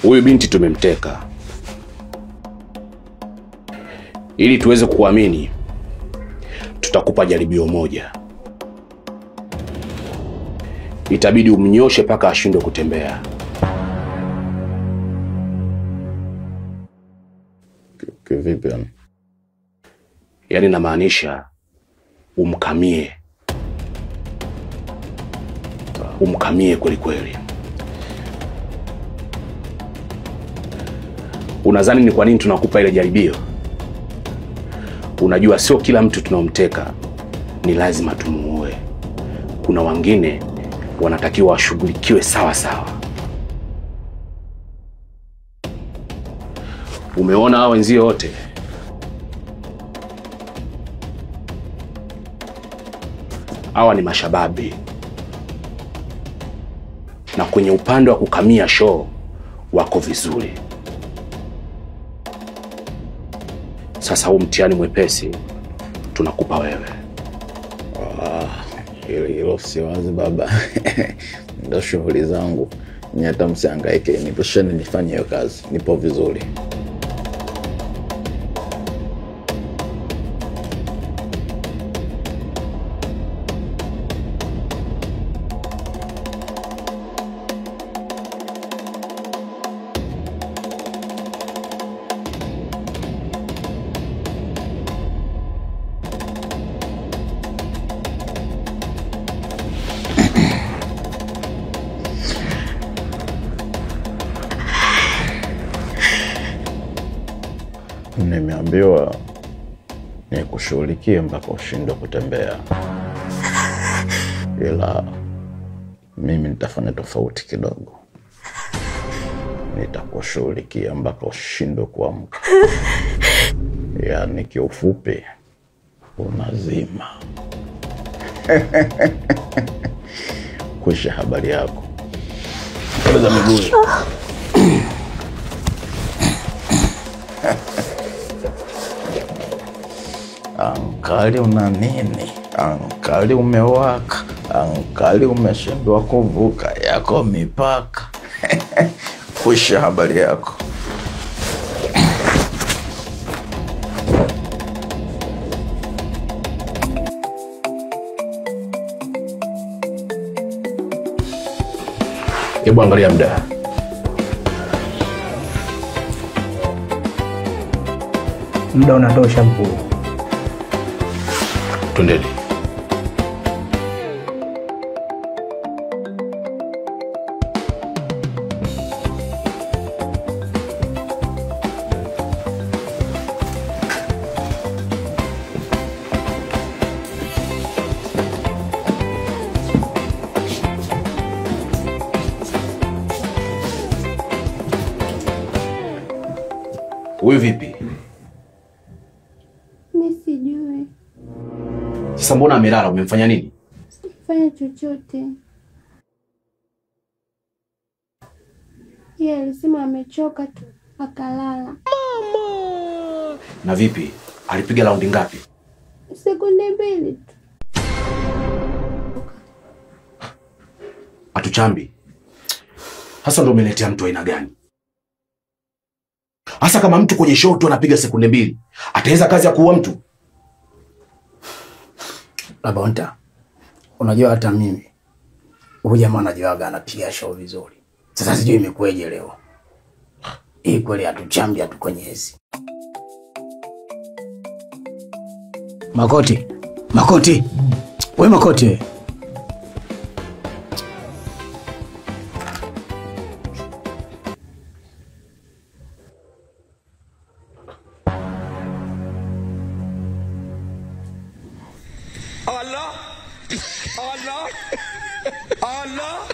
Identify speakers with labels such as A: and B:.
A: Huyu binti tumemteka. Ili tuweze kuamini, tutakupa jaribio moja. Itabidi umnyoshe paka ashindwe kutembea.
B: Kivipi yani?
A: Yaani namaanisha umkamie. Umkamie kweli kweli. Unadhani ni kwa nini tunakupa ile jaribio? Unajua sio kila mtu tunaomteka ni lazima tumuue. Kuna wengine wanatakiwa washughulikiwe sawa sawa. Umeona hao wenzio wote? Hawa ni mashababi. Na kwenye upande wa kukamia show wako vizuri. Sasa huu mtihani mwepesi tunakupa wewe.
B: Hilo si wazi baba. Ndio shughuli zangu. Ni hata msihangaike, niposheni nifanye hiyo kazi. Nipo vizuri. Nimeambiwa nikushughulikie mpaka ushindwe kutembea. Ila mimi nitafanya tofauti kidogo. Nitakushughulikia mpaka ushindwe kuamka. Yaani kiufupi unazima. Kusha habari yako. Kwanza miguu. Ankali una nini? Ankali umewaka. Ankali umeshindwa kuvuka yako mipaka. Kusha habari yako.
A: Hebu angalia muda.
C: Muda unatosha mkuu.
A: Twendeni. Wewe vipi?
D: Mimi sijui.
A: Sasa mbona amelala? Umemfanya nini?
D: Sifanya chochote. Yeye alisema amechoka tu akalala.
A: Mama! Na vipi? Alipiga raundi ngapi?
D: Sekunde 2 tu.
A: Atuchambi. Hasa ndo umeletea mtu aina gani? Hasa kama mtu kwenye show tu anapiga sekunde 2, ataweza kazi ya kuua mtu?
C: Labonta, unajua hata mimi huyu jamaa anajiwaga anapiga show vizuri. Sasa sijui imekueje leo. Hii kweli Atuchambi atukonyezi. Makoti. Makoti. Wewe Makoti.
E: Allah! Allah! Allah!